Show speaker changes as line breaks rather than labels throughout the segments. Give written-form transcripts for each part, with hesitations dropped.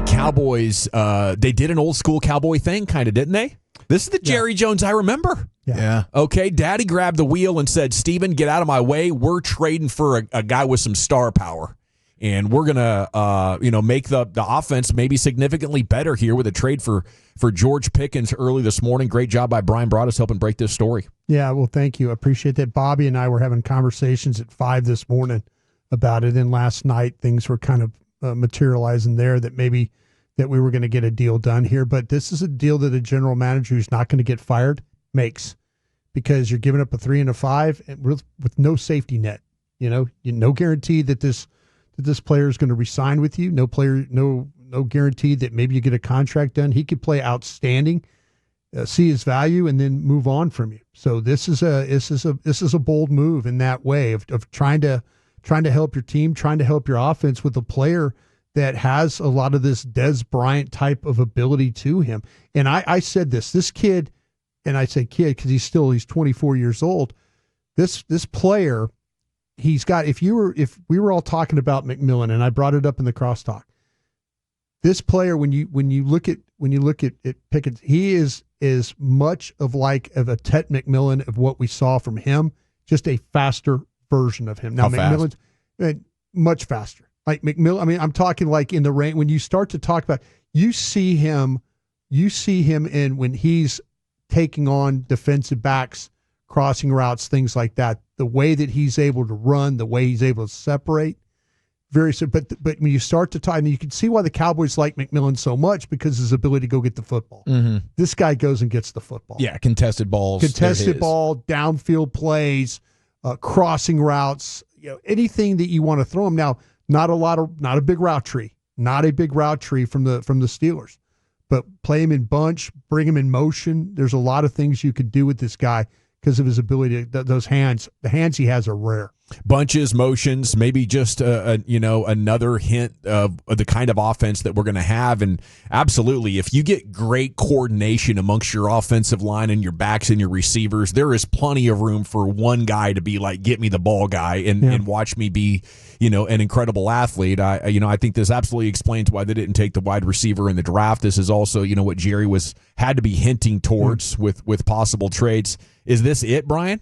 Cowboys, they did an old school Cowboy thing, kind of, didn't they? This is the Jerry Jones I remember.
Yeah.
Okay, Daddy grabbed the wheel and said, Steven, get out of my way. We're trading for a guy with some star power. And we're going to make the offense maybe significantly better here with a trade for George Pickens early this morning. Great job by Brian Broaddus helping break this story.
Yeah, well, thank you. I appreciate that. Bobby and I were having conversations at 5 this morning about it. And last night, things were kind of materializing there that maybe that we were going to get a deal done here. But this is a deal that a general manager who's not going to get fired makes, because you're giving up a 3 and a 5 with no safety net. No guarantee that this player is going to re-sign with you. No guarantee that maybe you get a contract done. He could play outstanding, see his value, and then move on from you. So this is a bold move in that way of trying to help your team, trying to help your offense with a player that has a lot of this Dez Bryant type of ability to him. And I said this kid, and I say kid because he's 24 years old. This player, he's got, if we were all talking about McMillan, and I brought it up in the crosstalk, this player, when you look at Pickens, he is as much of a Ted McMillan of what we saw from him, just a faster version of him. Now McMillan's much faster. Like McMillan, I mean, I'm talking like in the range. When you start to talk about, you see him in when he's taking on defensive backs, crossing routes, things like that. The way that he's able to run, the way he's able to separate, very. But when you start to tie, and you can see why the Cowboys like McMillan so much, because his ability to go get the football. Mm-hmm. This guy goes and gets the football.
Yeah, contested balls,
ball, downfield plays, crossing routes. Anything that you want to throw him. Now, not a big route tree from the Steelers, but play him in bunch, bring him in motion. There's a lot of things you could do with this guy because of his ability. Those hands, the hands he has are rare.
Bunches, motions, maybe just another hint of the kind of offense that we're going to have. And absolutely, if you get great coordination amongst your offensive line and your backs and your receivers, there is plenty of room for one guy to be like, get me the ball guy, and watch me be an incredible athlete. I think this absolutely explains why they didn't take the wide receiver in the draft. This is also what Jerry had to be hinting towards with possible trades. Is this it, Brian?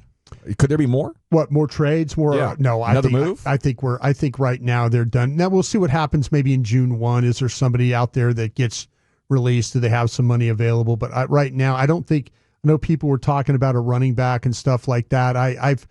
Could there be more? What, more trades? No, move? I think right now they're done. Now we'll see what happens maybe in June 1. Is there somebody out there that gets released? Do they have some money available? But right now, I know people were talking about a running back and stuff like that. I've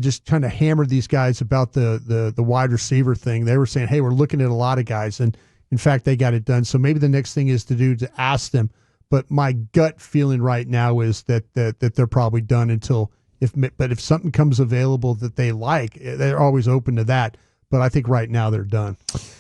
just kind of hammered these guys about the wide receiver thing. They were saying, hey, we're looking at a lot of guys. And in fact, they got it done. So maybe the next thing is to ask them. But my gut feeling right now is that they're probably done until if something comes available that they like, they're always open to that. But I think right now they're done.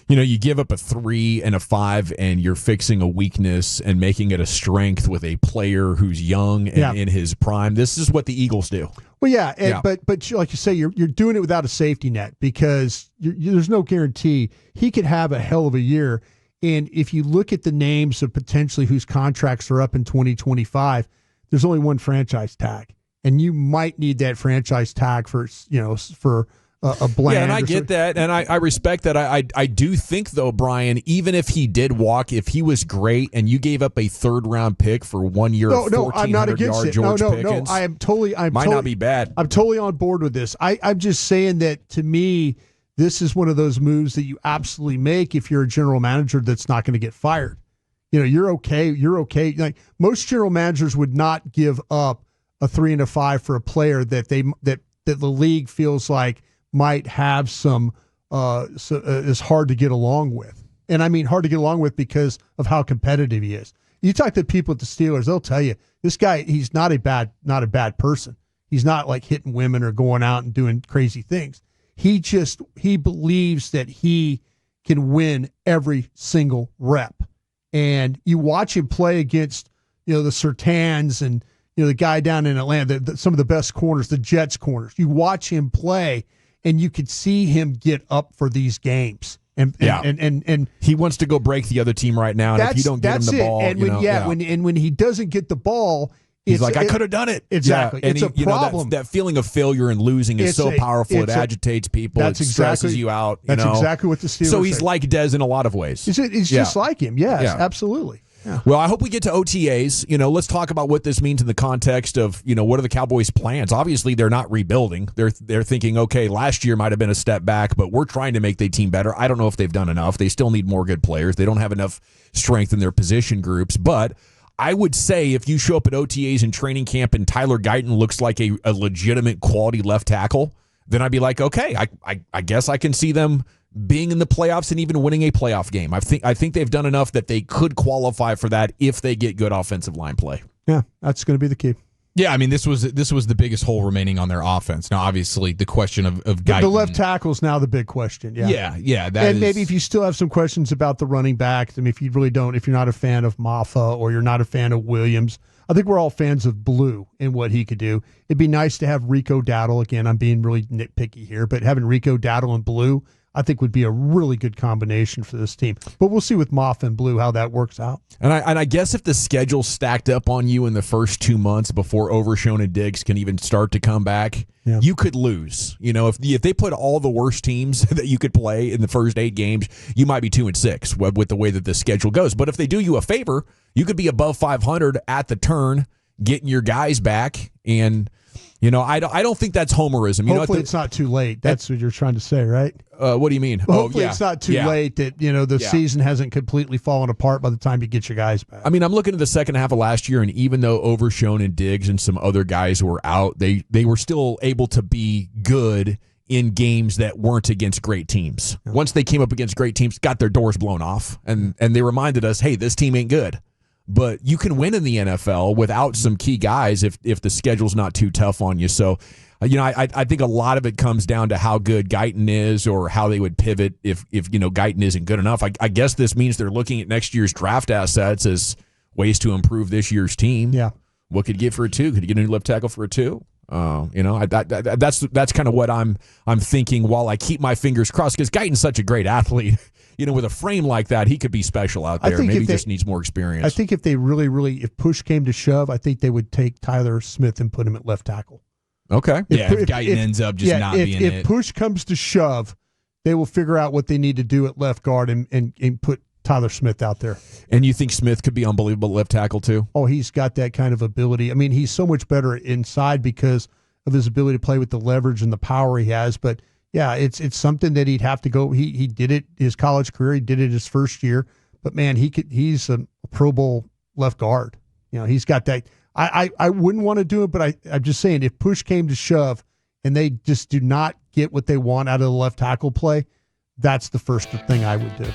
You give up a 3 and a 5, and you're fixing a weakness and making it a strength with a player who's young and in his prime. This is what the Eagles do. Well, but like you say, you're doing it without a safety net, because there's no guarantee. He could have a hell of a year. And if you look at the names of potentially whose contracts are up in 2025, there's only one franchise tag. And you might need that franchise tag for a Bland. Yeah, and I get that, and I respect that. I do think, though, Brian, even if he did walk, if he was great, and you gave up a 3rd-round pick for 1 year of 1,400-yard George Pickens, might not be bad. I'm totally on board with this. I'm just saying that, to me, this is one of those moves that you absolutely make if you're a general manager that's not going to get fired. You're okay. Like, most general managers would not give up a 3 and a 5 for a player that the league feels like might have some is hard to get along with. And I mean hard to get along with because of how competitive he is. You talk to people at the Steelers, they'll tell you this guy, he's not a bad person. He's not like hitting women or going out and doing crazy things. He believes that he can win every single rep. And you watch him play against, the Surtans and the guy down in Atlanta, some of the best corners, the Jets corners. You watch him play, and you could see him get up for these games. And he wants to go break the other team right now. And if you don't get him the ball,
when he doesn't get the ball,
He's like, I could have done it.
Exactly.
Yeah. And
it's a problem.
That feeling of failure and losing is so powerful. It agitates people. It stresses you out.
That's exactly what the Steelers
So he's
say.
like Dez in a lot of ways.
He's just like him. Yes, absolutely. Yeah.
Well, I hope we get to OTAs. Let's talk about what this means in the context of, what are the Cowboys' plans? Obviously, they're not rebuilding. They're thinking, okay, last year might have been a step back, but we're trying to make the team better. I don't know if they've done enough. They still need more good players. They don't have enough strength in their position groups. But I would say if you show up at OTAs and training camp and Tyler Guyton looks like a legitimate quality left tackle, then I'd be like, okay, I guess I can see them being in the playoffs and even winning a playoff game. I think they've done enough that they could qualify for that if they get good offensive line play.
Yeah, that's going to be the key.
Yeah, I mean, this was the biggest hole remaining on their offense. Now, obviously, the question of Guyton.
The left tackle is now the big question. Yeah. Maybe if you still have some questions about the running backs, I mean, if you really don't, if you're not a fan of Maffa or you're not a fan of Williams, I think we're all fans of Blue and what he could do. It'd be nice to have Rico Dowdle. Again, I'm being really nitpicky here, but having Rico Dowdle and Blue, I think would be a really good combination for this team. But we'll see with Moff and Blue how that works out.
And I guess if the schedule stacked up on you in the first 2 months before Overshone and Diggs can even start to come back, you could lose. If they put all the worst teams that you could play in the first 8 games, you might be 2-6 with the way that the schedule goes. But if they do you a favor, you could be above 500 at the turn, getting your guys back. And I don't think that's homerism.
Hopefully it's not too late. That's what you're trying to say, right?
What do you mean?
Hopefully it's not too late that the season hasn't completely fallen apart by the time you get your guys back.
I mean, I'm looking at the second half of last year, and even though Overshone and Diggs and some other guys were out, they were still able to be good in games that weren't against great teams. Once they came up against great teams, got their doors blown off, and they reminded us, hey, this team ain't good. But you can win in the NFL without some key guys if the schedule's not too tough on you. So, I think a lot of it comes down to how good Guyton is or how they would pivot if Guyton isn't good enough. I guess this means they're looking at next year's draft assets as ways to improve this year's team.
Yeah.
What could you get for a 2? Could you get a new left tackle for a 2? That's kind of what I'm thinking while I keep my fingers crossed because Guyton's such a great athlete. With a frame like that, he could be special out there. Maybe he just needs more experience.
I think if they really, if push came to shove, I think they would take Tyler Smith and put him at left tackle.
Okay.
If Guyton ends up just not being it.
If push comes to shove, they will figure out what they need to do at left guard and put Tyler Smith out there.
And you think Smith could be unbelievable at left tackle too?
Oh, he's got that kind of ability. I mean, he's so much better inside because of his ability to play with the leverage and the power he has, but yeah, it's something that he'd have to go. He did it his college career. He did it his first year. But man, he's a Pro Bowl left guard. He's got that. I wouldn't want to do it, but I'm just saying if push came to shove and they just do not get what they want out of the left tackle play, that's the first thing I would do.